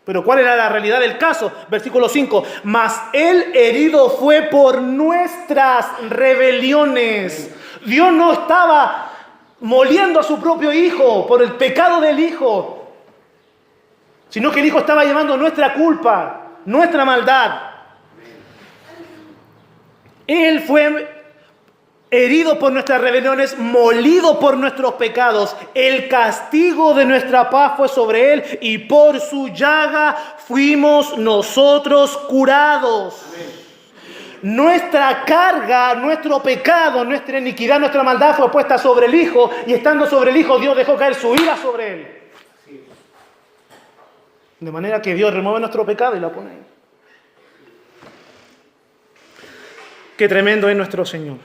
Pero ¿cuál era la realidad del caso? Versículo 5. Mas Él herido fue por nuestras rebeliones. Dios no estaba moliendo a su propio Hijo por el pecado del Hijo, sino que el Hijo estaba llevando nuestra culpa, nuestra maldad. Él fue herido por nuestras rebeliones, molido por nuestros pecados. El castigo de nuestra paz fue sobre Él, y por su llaga fuimos nosotros curados. Amén. Nuestra carga, nuestro pecado, nuestra iniquidad, nuestra maldad fue puesta sobre el Hijo, y estando sobre el Hijo, Dios dejó caer su ira sobre Él. De manera que Dios remueve nuestro pecado y lo pone ahí. Qué tremendo es nuestro Señor.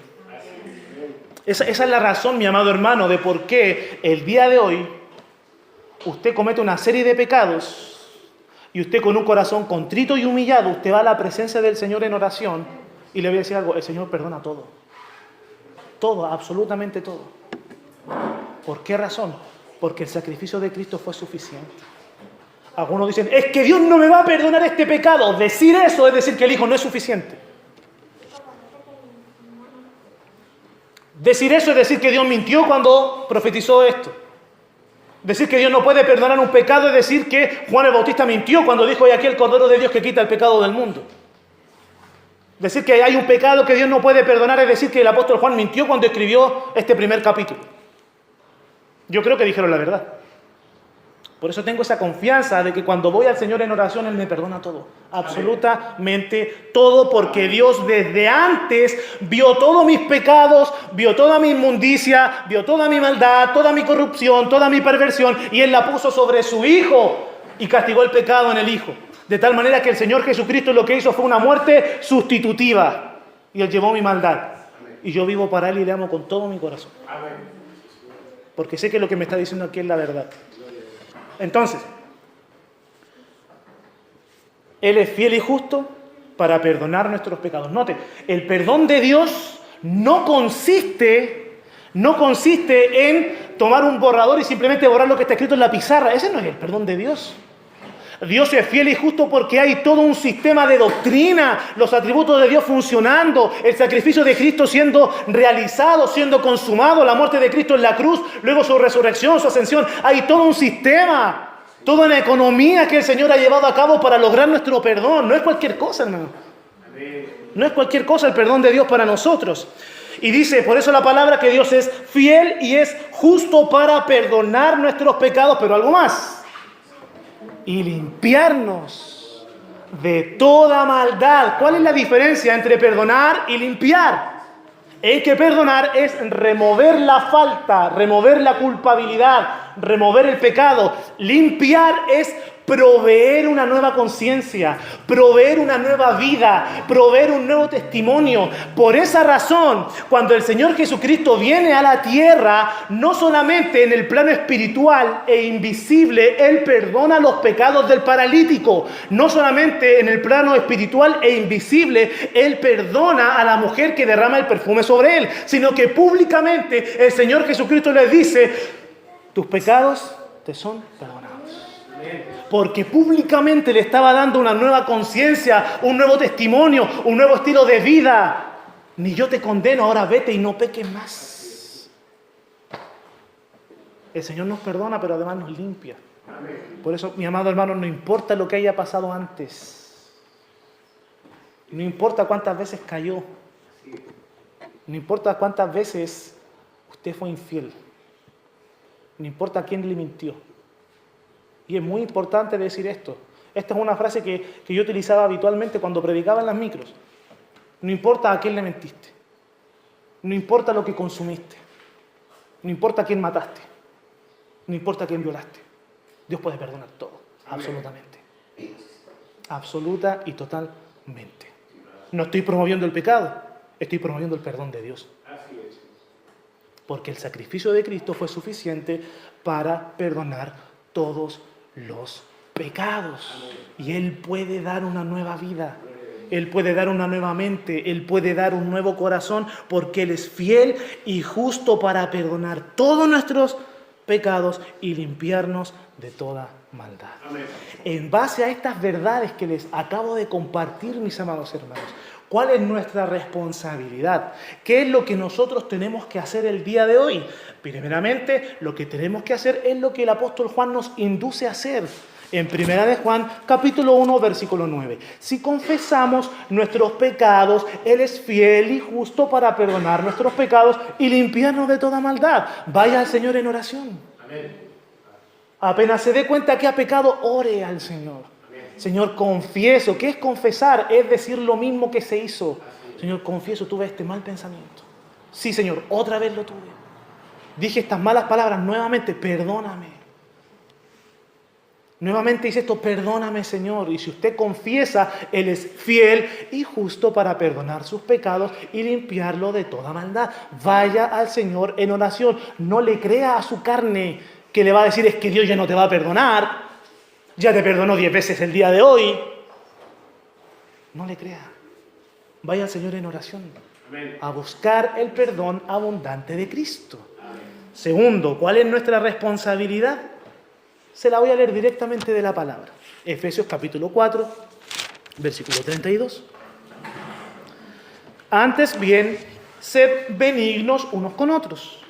Esa es la razón, mi amado hermano, de por qué el día de hoy usted comete una serie de pecados y usted, con un corazón contrito y humillado, usted va a la presencia del Señor en oración, y le voy a decir algo: el Señor perdona todo. Todo, absolutamente todo. ¿Por qué razón? Porque el sacrificio de Cristo fue suficiente. Algunos dicen: es que Dios no me va a perdonar este pecado. Decir eso es decir que el Hijo no es suficiente. Decir eso es decir que Dios mintió cuando profetizó esto. Decir que Dios no puede perdonar un pecado es decir que Juan el Bautista mintió cuando dijo: he aquí el Cordero de Dios que quita el pecado del mundo. Decir que hay un pecado que Dios no puede perdonar es decir que el apóstol Juan mintió cuando escribió este primer capítulo. Yo creo que dijeron la verdad. Por eso tengo esa confianza de que cuando voy al Señor en oración, Él me perdona todo. Absolutamente todo, porque Dios desde antes vio todos mis pecados, vio toda mi inmundicia, vio toda mi maldad, toda mi corrupción, toda mi perversión, y Él la puso sobre su Hijo y castigó el pecado en el Hijo. De tal manera que el Señor Jesucristo lo que hizo fue una muerte sustitutiva, y Él llevó mi maldad. Y yo vivo para Él y le amo con todo mi corazón. Porque sé que lo que me está diciendo aquí es la verdad. Entonces, Él es fiel y justo para perdonar nuestros pecados. Note, el perdón de Dios no consiste en tomar un borrador y simplemente borrar lo que está escrito en la pizarra. Ese no es el perdón de Dios. Dios es fiel y justo porque hay todo un sistema de doctrina, los atributos de Dios funcionando, el sacrificio de Cristo siendo realizado, siendo consumado, la muerte de Cristo en la cruz, luego su resurrección, su ascensión. Hay todo un sistema, toda una economía que el Señor ha llevado a cabo para lograr nuestro perdón. No es cualquier cosa, hermano. No es cualquier cosa el perdón de Dios para nosotros. Y dice, por eso la palabra, que Dios es fiel y es justo para perdonar nuestros pecados, pero algo más: y limpiarnos de toda maldad. ¿Cuál es la diferencia entre perdonar y limpiar? En que perdonar es remover la falta, remover la culpabilidad, remover el pecado. Limpiar es proveer una nueva conciencia, proveer una nueva vida, proveer un nuevo testimonio. Por esa razón, cuando el Señor Jesucristo viene a la tierra, no solamente en el plano espiritual e invisible, Él perdona los pecados del paralítico. No solamente en el plano espiritual e invisible, Él perdona a la mujer que derrama el perfume sobre Él, sino que públicamente el Señor Jesucristo les dice: tus pecados te son perdonados. Porque públicamente le estaba dando una nueva conciencia, un nuevo testimonio, un nuevo estilo de vida. Ni yo te condeno, ahora vete y no peques más. El Señor nos perdona, pero además nos limpia. Por eso, mi amado hermano, no importa lo que haya pasado antes. No importa cuántas veces cayó. No importa cuántas veces usted fue infiel. No importa a quién le mintió. Y es muy importante decir esto. Esta es una frase que yo utilizaba habitualmente cuando predicaba en las micros. No importa a quién le mentiste. No importa lo que consumiste. No importa a quién mataste. No importa a quién violaste. Dios puede perdonar todo. Absolutamente. Absoluta y totalmente. No estoy promoviendo el pecado. Estoy promoviendo el perdón de Dios. Porque el sacrificio de Cristo fue suficiente para perdonar todos los pecados. Y Él puede dar una nueva vida. Él puede dar una nueva mente. Él puede dar un nuevo corazón, porque Él es fiel y justo para perdonar todos nuestros pecados y limpiarnos de toda maldad. Amén. En base a estas verdades que les acabo de compartir, mis amados hermanos, ¿cuál es nuestra responsabilidad? ¿Qué es lo que nosotros tenemos que hacer el día de hoy? Primeramente, lo que tenemos que hacer es lo que el apóstol Juan nos induce a hacer. En 1 de Juan, capítulo 1, versículo 9. Si confesamos nuestros pecados, Él es fiel y justo para perdonar nuestros pecados y limpiarnos de toda maldad. Vaya al Señor en oración. Amén. Apenas se dé cuenta que ha pecado, ore al Señor. Señor, confieso. ¿Qué es confesar? Es decir lo mismo que se hizo. Señor, confieso, tuve este mal pensamiento. Sí, Señor, otra vez lo tuve. Dije estas malas palabras nuevamente, perdóname. Nuevamente dice esto, perdóname, Señor. Y si usted confiesa, Él es fiel y justo para perdonar sus pecados y limpiarlo de toda maldad. Vaya al Señor en oración. No le crea a su carne que le va a decir es que Dios ya no te va a perdonar. Ya te perdonó 10 veces el día de hoy. No le crea. Vaya al Señor en oración. Amén. A buscar el perdón abundante de Cristo. Amén. Segundo, ¿cuál es nuestra responsabilidad? Se la voy a leer directamente de la palabra. Efesios capítulo 4, versículo 32. Antes bien, sed benignos unos con otros,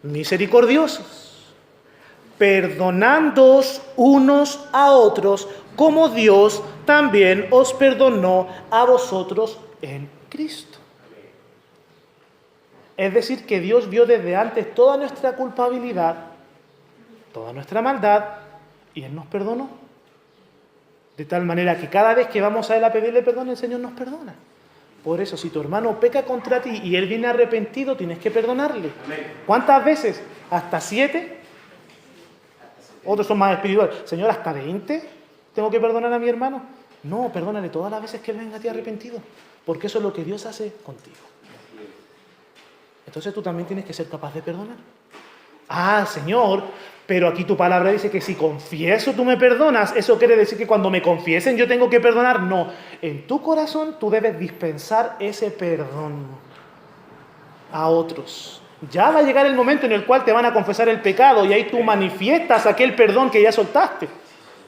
misericordiosos, perdonándoos unos a otros, como Dios también os perdonó a vosotros en Cristo. Es decir, que Dios vio desde antes toda nuestra culpabilidad, toda nuestra maldad, y Él nos perdonó. De tal manera que cada vez que vamos a Él a pedirle perdón, el Señor nos perdona. Por eso, si tu hermano peca contra ti y él viene arrepentido, tienes que perdonarle. ¿Cuántas veces? ¿Hasta 7? Otros son más espirituales. Señor, ¿hasta 20? ¿Tengo que perdonar a mi hermano? No, perdónale todas las veces que él venga a ti arrepentido. Porque eso es lo que Dios hace contigo. Entonces tú también tienes que ser capaz de perdonar. Ah, Señor, pero aquí tu palabra dice que si confieso tú me perdonas. ¿Eso quiere decir que cuando me confiesen yo tengo que perdonar? No. En tu corazón tú debes dispensar ese perdón a otros. Ya va a llegar el momento en el cual te van a confesar el pecado y ahí tú manifiestas aquel perdón que ya soltaste.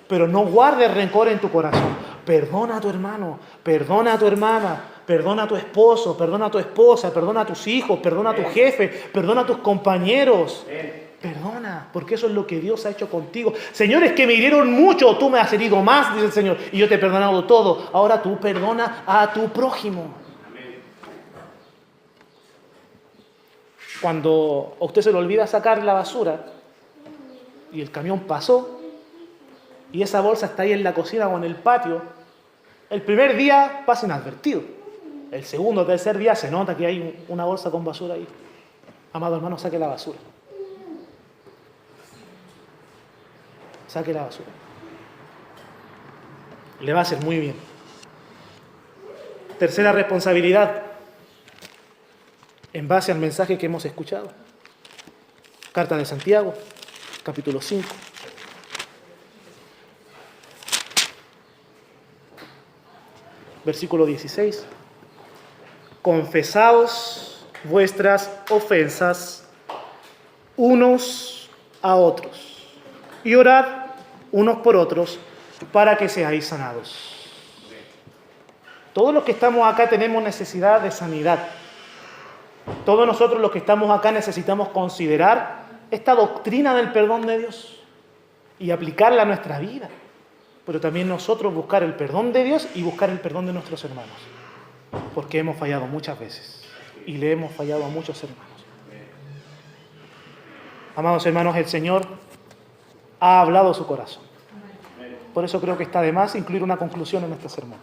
Pero no guardes rencor en tu corazón. Perdona a tu hermano, perdona a tu hermana, perdona a tu esposo, perdona a tu esposa, perdona a tus hijos, perdona a tu jefe, perdona a tus compañeros. Perdona, porque eso es lo que Dios ha hecho contigo. Señor, es que me hirieron mucho, tú me has herido más, dice el Señor, y yo te he perdonado todo. Ahora tú perdona a tu prójimo. Cuando a usted se le olvida sacar la basura y el camión pasó, y esa bolsa está ahí en la cocina o en el patio, el primer día pasa inadvertido. El segundo o tercer día se nota que hay una bolsa con basura ahí. Amado hermano, saque la basura. Saque la basura. Le va a hacer muy bien. Tercera responsabilidad, en base al mensaje que hemos escuchado. Carta de Santiago, capítulo 5. Versículo 16. Confesaos vuestras ofensas unos a otros y orad unos por otros para que seáis sanados. Todos los que estamos acá tenemos necesidad de sanidad. Todos nosotros los que estamos acá necesitamos considerar esta doctrina del perdón de Dios y aplicarla a nuestra vida. Pero también nosotros buscar el perdón de Dios y buscar el perdón de nuestros hermanos. Porque hemos fallado muchas veces y le hemos fallado a muchos hermanos. Amados hermanos, el Señor ha hablado su corazón. Por eso creo que está de más incluir una conclusión en este sermón.